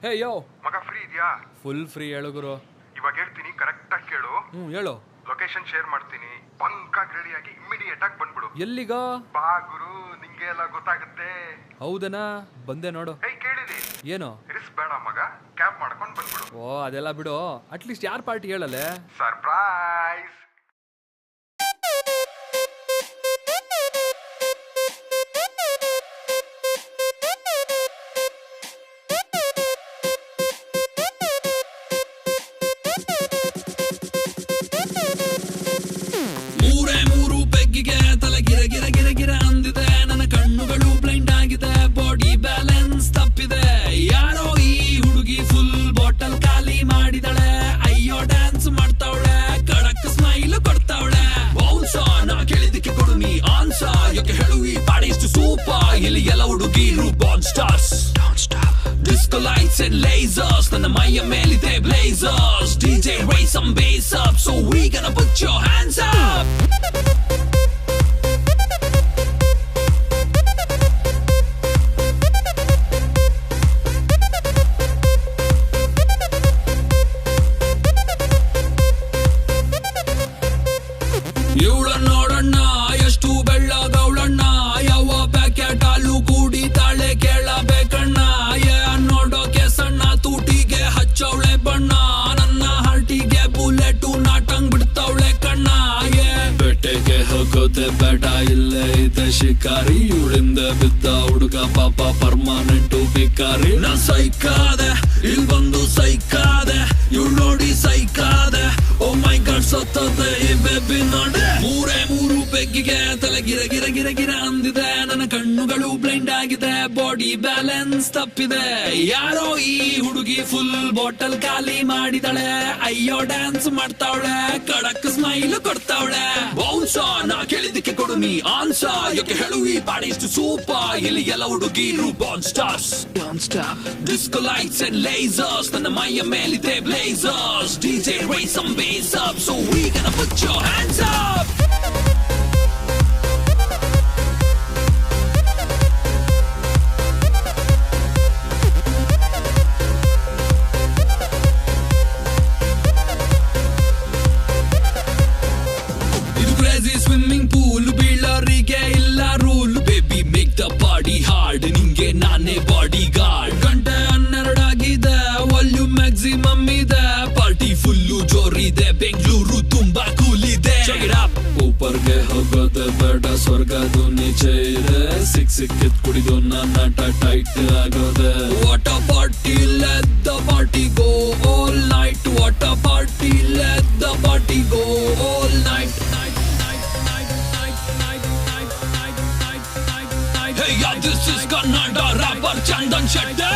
ಹೇ ಯೋ ಮಗ ಫ್ರೀ ಇದೆಯಾ? Full free ಹೇಳು ಗುರು. ಇವಾಗ ಹೇಳ್ತೀನಿ, ಕರೆಕ್ಟ್ ಆಗಿ ಕೇಳು. ಹೇಳು. ಲೊಕೇಶನ್ ಶೇರ್ ಮಾಡ್ತೀನಿ, ಪಂಕಾಗ್ ರೆಡಿ ಆಗಿ ಇಮಿಡಿಯೇಟ್ ಆಗಿ ಬಂದ್ಬಿಡು. ಎಲ್ಲಿಗ? ಬಾ ಗುರು, ನಿಂಗೆ ಎಲ್ಲ ಗೊತ್ತಾಗುತ್ತೆ. ಹೌದನಾ? ಬಂದೆ ನೋಡು. ಏಯ್ ಕೇಳಿದಿ? ಏನು? ರಿಸ್ ಬೇಡ ಮಗ, ಕ್ಯಾಬ್ ಮಾಡ್ಕೊಂಡು ಬಂದ್ಬಿಡು. ಓ ಅದೆಲ್ಲ ಬಿಡು, ಅಟ್ಲೀಸ್ಟ್ ಯಾರ್ ಪಾರ್ಟಿ ಹೇಳಲೆ? ಸರ್ಪ್ರೈಸ್. ತಲೆ ಗಿರ ಗಿರ ಗಿರ ಗಿರ ಅಂದಿದೆ, ನನ್ನ ಕಣ್ಣುಗಳು ಬ್ಲೈಂಡ್ ಆಗಿದೆ, ಬಾಡಿ ಬ್ಯಾಲೆನ್ಸ್ ತಪ್ಪಿದೆ. ಯಾರೋ ಈ ಹುಡುಗಿ ಫುಲ್ ಬಾಟಲ್ ಖಾಲಿ ಮಾಡಿದಳೆ, ಅಯ್ಯೋ ಡ್ಯಾನ್ಸ್ ಮಾಡ್ತಾವಳೆ, ಕಡಕ್ ಸ್ಮೈಲ್ ಕೊಡ್ತಾವಳೆ. ಬೌನ್ಸ ನಾ ಕೇಳಿದಕ್ಕೆ ಕೊಡು ನೀ ಆನ್ಸ, ಯಾಕೆ ಹೇಳು ಈ ಪಾಡಿ ಇಷ್ಟು ಸೂಪರ್. ಇಲ್ಲಿ ಎಲ್ಲ ಹುಡುಗಿರು ಬಾನ್ stars, disco lights and lasers, ನನ್ನ ಮೈಯ ಮೇಲಿದೆ blazers. DJ raise some bass up, so we gonna put your hands up. ಇವಳ ನೋಡಣ್ಣ ಎಷ್ಟು ಬೆಳ್ಳಗವಳಣ್ಣ, ಯಾವ ಪ್ಯಾಕೆಟ್ ಹಾಲು ಕುಡಿತಾಳೆ ಕೇಳಬೇಕಣ್ಣ. ನೋಡೋಕೆ ಸಣ್ಣ, ತೂಟಿಗೆ ಹಚ್ಚವಳೆ ಬಣ್ಣ, ನನ್ನ ಹಾರ್ಟಿಗೆ ಬುಲೆಟು ನಾಟಂಗ್ ಬಿಡ್ತಾವಳೆ ಕಣ್ಣ. ಬೆಟ್ಟೆಗೆ ಹೋಗೋದೆ ಬೇಡ, ಇಲ್ಲೇ ಇದೆ ಶಿಕಾರಿ. ಇವಳಿಂದ ಬಿದ್ದ ಹುಡುಗ ಪಾಪ ಪರ್ಮನೆಂಟು ಭಿಕಾರಿ. ನಾ ಸೈಕಾದೆ, ಇಲ್ಲಿ ಬಂದು ಸೈಕಾದೆ, ಇವಳು ನೋಡಿ ಸೈಕಾದೆ. ಓ ಮೈ ಗಾಡ್ ಸತ್ತದೆ ಈ ಬೇಬಿ ನೋಡೆ. ಮೂರು ಬೆಗ್ಗಿಗೆ ತಲೆ ಗಿರ ಗಿರ ಗಿರ ಗಿರ ಅಂದಿದೆ, ನನ್ನ ಕಣ್ಣುಗಳು ಬ್ಲೈಂಡ್ ಆಗಿದೆ, ಬಾಡಿ ಬ್ಯಾಲೆನ್ಸ್ ತಪ್ಪಿದೆ. ಯಾರೋ ಈ ಹುಡುಗಿ ಫುಲ್ ಬಾಟಲ್ ಖಾಲಿ ಮಾಡಿದಳೆ, ಅಯ್ಯೋ ಡ್ಯಾನ್ಸ್ ಮಾಡ್ತಾವಳೆ, ಕಡಕ್ ಸ್ಮೈಲ್ ಕೊಡ್ತಾವಳೆ. ಬೌನ್ಸ ನಾ ಕೇಳಿದಕ್ಕೆ ಕೊಡು ನೀ ಆನ್ಸ, ಯಾಕೆ ಹೇಳು ಈ ಪಾಡಿ ಇಷ್ಟು ಸೂಪರ್. ಇಲ್ಲಿ ಎಲ್ಲ ಹುಡುಗಿರು ಬಾನ್ stars, disco lights and lasers, ನನ್ನ ಮೈಯ ಮೇಲಿದೆ blazers. DJ raise some bass up, so we gonna put your hands up. ಇದು ಕ್ರೇಜಿ ಸ್ವಿಮ್ಮಿಂಗ್ ಪೂಲ್, ಬೀಳರಿಗೆ ಇಲ್ಲ rule. Baby make the body hard, ನಿಂಗೆ ನಾನೇ ಬಾಡಿ ಗಾರ್ಡ್. ಗಂಟೆ 12 ಆಗಿದೆ, ವಾಲ್ಯೂಮ್ ಮ್ಯಾಕ್ಸಿಮಮ್ ಇದೆ, ಪಾರ್ಟಿ ಫುಲ್ಲು ಜೋರಿದೆ, ಬೆಂಗಳೂರು ತುಂಬಾ ಕೂಲ್ ಇದೆ. ಊಪರ್ಗೆ ಹೋಗೋದೆ ಬೇಡ, ಸ್ವರ್ಗದು ನೀಚೆ ಇದೆ, ಸಿಕ್ಕಿದ್ ಕುಡಿದು ನನ್ನ ಟೈಟ್ ಆಗೋದೆ. What a party, let the party go all night. What a party, let the party go all night. Hey, yeah, this is Kannada rapper Chandan Shetty.